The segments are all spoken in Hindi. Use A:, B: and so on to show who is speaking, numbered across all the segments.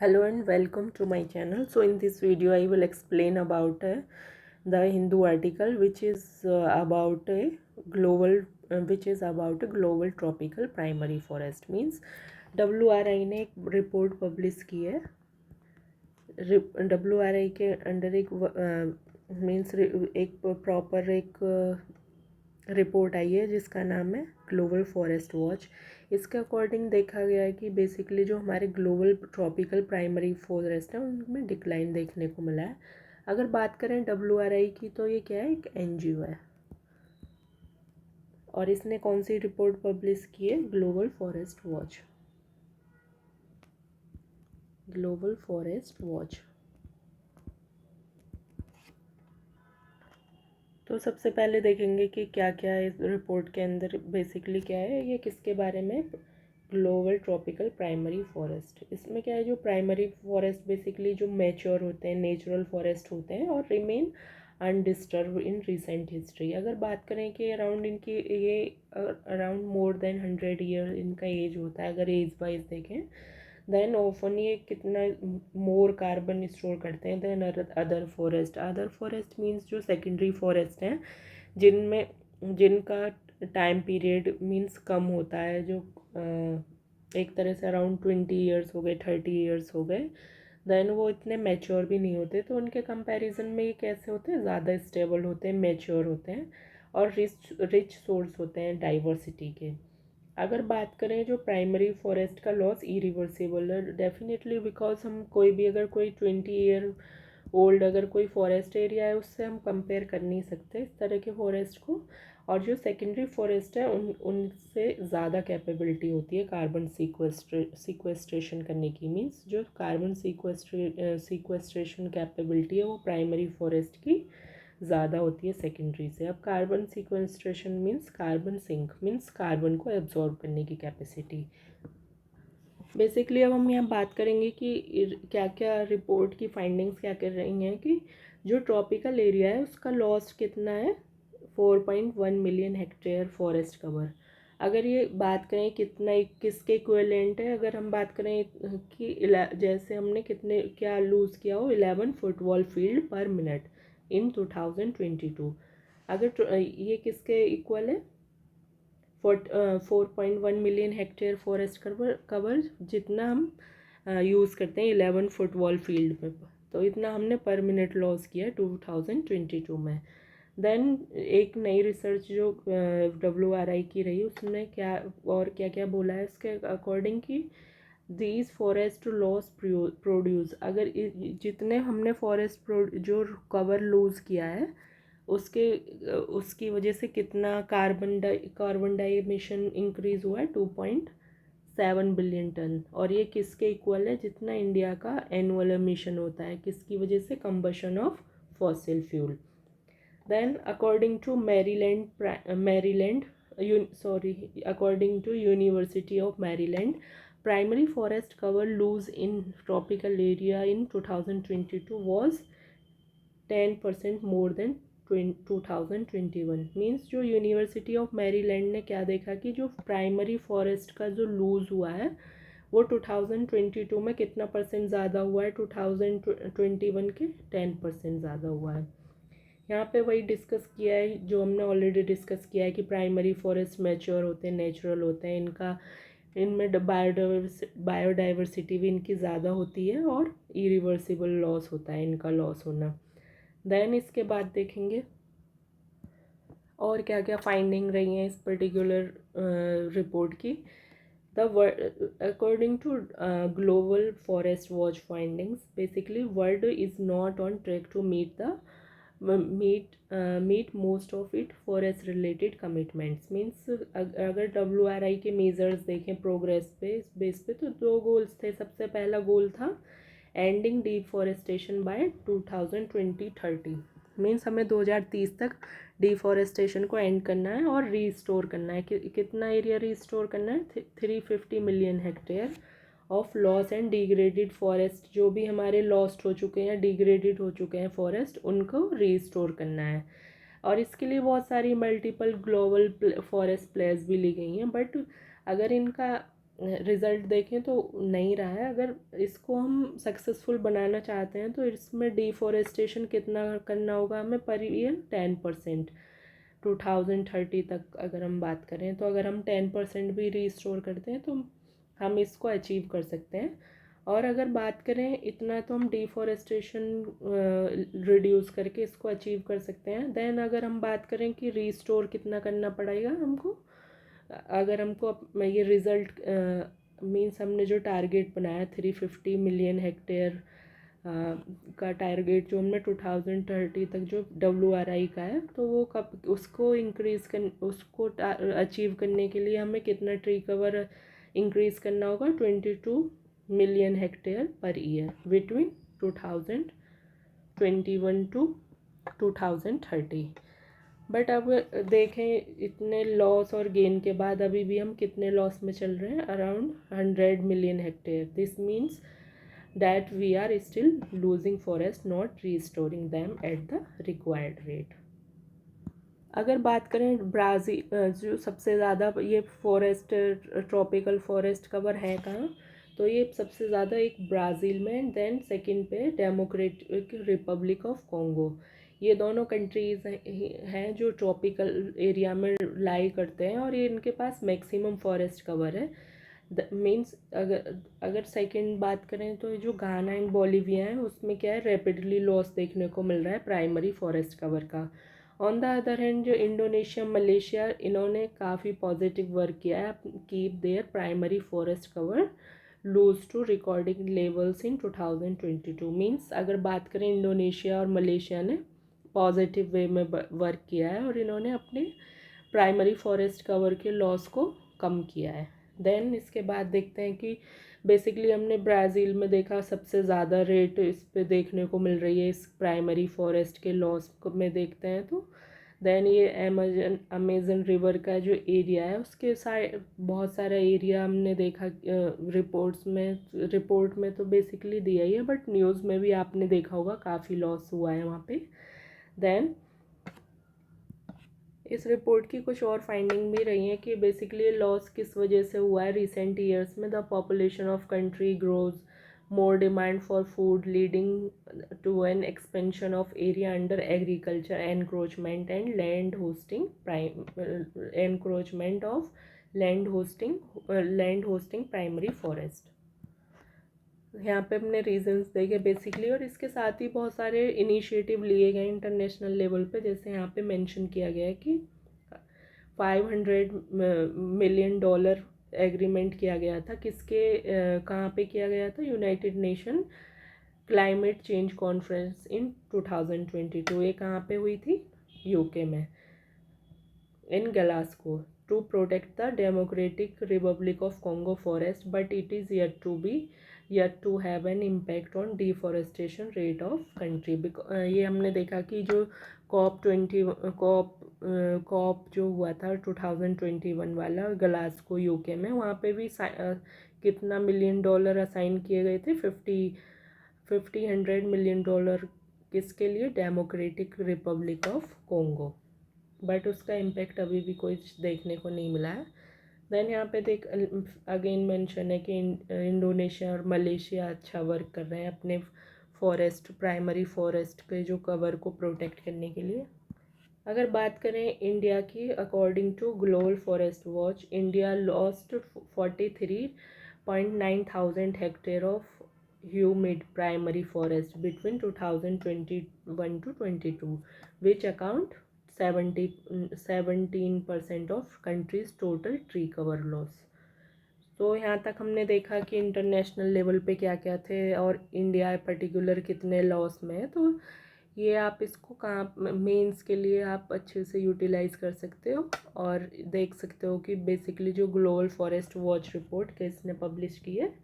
A: Hello and welcome to my channel. So in this video I will explain about the Hindu article which is about a global tropical primary forest means WRI ने एक रिपोर्ट पब्लिश की है। WRI के अंडर एक मीन्स एक प्रॉपर एक रिपोर्ट आई है जिसका नाम है ग्लोबल फॉरेस्ट वॉच। इसके अकॉर्डिंग देखा गया है कि बेसिकली जो हमारे ग्लोबल ट्रॉपिकल प्राइमरी फॉरेस्ट है उनमें डिक्लाइन देखने को मिला है। अगर बात करें WRI की तो ये क्या है, एक NGO है और इसने कौन सी रिपोर्ट पब्लिश की है, global forest watch. Global forest watch. तो सबसे पहले देखेंगे कि क्या क्या है इस रिपोर्ट के अंदर, बेसिकली क्या है, ये किसके बारे में, ग्लोबल ट्रॉपिकल प्राइमरी फॉरेस्ट। इसमें क्या है, जो प्राइमरी फॉरेस्ट बेसिकली जो मैच्योर होते हैं, नेचुरल फॉरेस्ट होते हैं और remain undisturbed in recent history. अगर बात करें कि अराउंड इनकी ये अराउंड मोर देन 100 ईयर इनका एज होता है, अगर एज वाइज देखें, देन ऑफन ये कितना मोर कार्बन स्टोर करते हैं then other forest. Other forest means जो सेकेंडरी फॉरेस्ट हैं जिनमें जिनका टाइम पीरियड मीन्स कम होता है, जो एक तरह से अराउंड 20 ईयर्स हो गए, 30 ईयर्स हो गए, देन वो इतने मैच्योर भी नहीं होते। तो उनके कंपैरिजन में ये कैसे होते हैं, ज़्यादा स्टेबल होते हैं, मैच्योर होते हैं और रिच सोर्स होते हैं डाइवर्सिटी के। अगर बात करें जो प्राइमरी फॉरेस्ट का लॉस इरिवर्सिबल है डेफिनेटली, बिकॉज हम कोई भी अगर कोई 20 ईयर ओल्ड अगर कोई फॉरेस्ट एरिया है उससे हम कंपेयर कर नहीं सकते इस तरह के फॉरेस्ट को। और जो सेकेंडरी फॉरेस्ट है उनसे ज़्यादा कैपेबिलिटी होती है कार्बन सीक्वेस्ट्रेशन करने की। मीन्स जो कार्बन सीक्वेस्ट्रेशन कैपेबिलिटी है वो प्राइमरी फॉरेस्ट की ज़्यादा होती है सेकेंडरी से। अब carbon sequestration means carbon sink, means carbon को एब्जॉर्ब करने की कैपेसिटी। बेसिकली अब हम यहाँ बात करेंगे कि क्या क्या रिपोर्ट की फाइंडिंग्स क्या कर रही हैं कि जो ट्रॉपिकल एरिया है उसका लॉस कितना है, 4.1 मिलियन हेक्टेयर फॉरेस्ट कवर। अगर ये बात करें कितना किसके इक्विवेलेंट है, अगर हम बात करें कि जैसे हमने कितने क्या लूज़ किया हो, 11 फुटबॉल फील्ड पर मिनट इन 2022। अगर ये किसके इक्वल है, 4.1 मिलियन हेक्टेयर फॉरेस्ट कवर जितना हम यूज़ करते हैं 11 फुटबॉल फील्ड में, तो इतना हमने पर मिनट लॉस किया 2022 में। देन एक नई रिसर्च जो WRI की रही उसने क्या और क्या क्या बोला है इसके अकॉर्डिंग कि दीज फॉरेस्ट लॉस प्रोड्यूस, अगर जितने हमने फॉरेस्ट जो कवर लूज़ किया है उसके उसकी वजह से कितना कार्बन डाई एमिशन इंक्रीज़ हुआ है, 2.7 बिलियन टन। और ये किसके इक्वल है, जितना इंडिया का एनुअल एमिशन होता है, किसकी वजह से, combustion of fossil fuel. Then according to according to university of Maryland, primary forest cover loss in tropical area in 2022 was 10% more than 2021। Means जो यूनिवर्सिटी ऑफ मैरीलैंड ने क्या देखा कि जो प्राइमरी फॉरेस्ट का जो लूज़ हुआ है वो 2022 में कितना परसेंट ज़्यादा हुआ है, 2021 के 10% ज़्यादा हुआ है। यहाँ पे वही डिस्कस किया है जो हमने ऑलरेडी डिस्कस किया है कि प्राइमरी फॉरेस्ट मैच्योर होते हैं, नेचुरल होते हैं, इनमें बायोडाइवर्सिटी भी इनकी ज़्यादा होती है और इरिवर्सिबल लॉस होता है इनका लॉस होना। देन इसके बाद देखेंगे और क्या क्या फाइंडिंग रही हैं इस पर्टिकुलर रिपोर्ट की। The according to global forest watch findings, basically world is not on track to meet most of it forest related commitments. Means अगर WRI के मेजर्स देखें प्रोग्रेस बेस पे तो दो गोल्स थे। सबसे पहला गोल था एंडिंग डिफॉरेस्टेशन बाय 2030। मीन्स हमें 2030 तक डिफॉरेस्टेशन को एंड करना है और रीस्टोर करना है। कितना एरिया रीस्टोर करना है, 350 million hectare of loss and degraded forest. जो भी हमारे लॉस्ट हो चुके हैं, डिग्रेडेड हो चुके हैं फॉरेस्ट, उनको रीस्टोर करना है। और इसके लिए बहुत सारी मल्टीपल ग्लोबल फॉरेस्ट प्लेयर्स भी ली गई हैं, बट अगर इनका रिज़ल्ट देखें तो नहीं रहा है। अगर इसको हम सक्सेसफुल बनाना चाहते हैं तो इसमें डिफॉरेस्टेशन कितना करना होगा हमें पर ईयर 10%। 2030 तक अगर हम बात करें तो अगर हम 10% भी रिस्टोर करते हैं तो हम इसको अचीव कर सकते हैं। और अगर बात करें इतना तो हम डिफॉरेस्टेशन रिड्यूस करके इसको अचीव कर सकते हैं। देन अगर हम बात करें कि रिस्टोर कितना करना पड़ेगा हमको, अगर हमको ये रिज़ल्ट मीन्स हमने जो टारगेट बनाया 350 मिलियन हेक्टेयर का टारगेट जो हमने 2030 तक जो WRI का है, तो वो कब उसको इंक्रीज़ उसको अचीव करने के लिए हमें कितना ट्री कवर इंक्रीज़ करना होगा 22 million hectare per year between 2021 to 2030। But अब देखें इतने लॉस और गेन के बाद अभी भी हम कितने लॉस में चल रहे हैं, around 100 million hectare. This means that we are still losing forest, not restoring them at the required rate। अगर बात करें ब्राज़ील जो सबसे ज़्यादा ये फॉरेस्ट ट्रॉपिकल फॉरेस्ट कवर है कहाँ, तो ये सबसे ज़्यादा एक ब्राज़ील में, देन सेकंड पे डेमोक्रेटिक रिपब्लिक ऑफ कॉन्गो। ये दोनों कंट्रीज़ हैं जो ट्रॉपिकल एरिया में लाई करते हैं और ये इनके पास मैक्सिमम फॉरेस्ट कवर है। मीन्स अगर सेकंड बात करें तो जो घाना एंड बोलिविया है उसमें क्या है, रैपिडली लॉस देखने को मिल रहा है प्राइमरी फॉरेस्ट कवर का। ऑन द अदर हैंड जो इंडोनेशिया मलेशिया, इन्होंने काफ़ी पॉजिटिव वर्क किया है keep their primary forest cover loss to recording levels in 2022। Means अगर बात करें इंडोनेशिया और मलेशिया ने पॉजिटिव वे में वर्क किया है और इन्होंने अपने प्राइमरी फॉरेस्ट कवर के लॉस को कम किया है। देन इसके बाद देखते हैं कि बेसिकली हमने ब्राज़ील में देखा सबसे ज़्यादा रेट इस पे देखने को मिल रही है इस प्राइमरी फॉरेस्ट के लॉस को में देखते हैं तो देन ये अमेजन रिवर का जो एरिया है उसके साइड बहुत सारा एरिया हमने देखा रिपोर्ट में तो बेसिकली दिया ही है, बट न्यूज़ में भी आपने देखा होगा काफ़ी लॉस हुआ है वहाँ पे। देन इस रिपोर्ट की कुछ और फाइंडिंग भी रही है कि बेसिकली लॉस किस वजह से हुआ है। रिसेंट ईयर्स में the population of country grows, more demand for food leading to an expansion of area under agriculture, encroachment and land hosting encroachment of land hosting primary forest। यहाँ पे हमने रीजंस देखे बेसिकली, और इसके साथ ही बहुत सारे इनिशिएटिव लिए गए इंटरनेशनल लेवल पे। जैसे यहाँ पे मेंशन किया गया है कि 500 मिलियन डॉलर एग्रीमेंट किया गया था, किसके कहाँ पे किया गया था, United Nation climate change conference in 2022। ये कहाँ पे हुई थी, यूके में, in Glasgow, to protect the Democratic Republic of Congo forest, but it is yet to have an impact on deforestation rate of country। ये हमने देखा कि जो कॉप जो हुआ था 2021 वाला ग्लासगो यूके में, वहाँ पे भी कितना मिलियन डॉलर असाइन किए गए थे, 100 मिलियन डॉलर किसके लिए, democratic Republic of Congo. But उसका इम्पैक्ट अभी भी कोई देखने को नहीं मिला है। देन यहाँ पे देख अगेन मेंशन है कि इंडोनेशिया और मलेशिया अच्छा वर्क कर रहे हैं अपने प्राइमरी फॉरेस्ट के जो कवर को प्रोटेक्ट करने के लिए। अगर बात करें इंडिया की, according to global forest watch, India lost 43.9 thousand hectare of humid primary forest between 2021 to 22, which account 17% of countries total tree cover loss. तो यहाँ तक हमने देखा कि इंटरनेशनल लेवल पे क्या क्या थे और इंडिया पर्टिकुलर कितने लॉस में है। तो ये आप इसको कहाँ मेंस के लिए आप अच्छे से यूटिलाइज़ कर सकते हो और देख सकते हो कि बेसिकली जो ग्लोबल फॉरेस्ट वॉच रिपोर्ट किसने पब्लिश की है,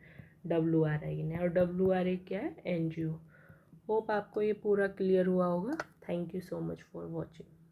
A: WRI ने। और WRI क्या है, NGO। होप आपको ये पूरा क्लियर हुआ होगा। Thank you so much for watching.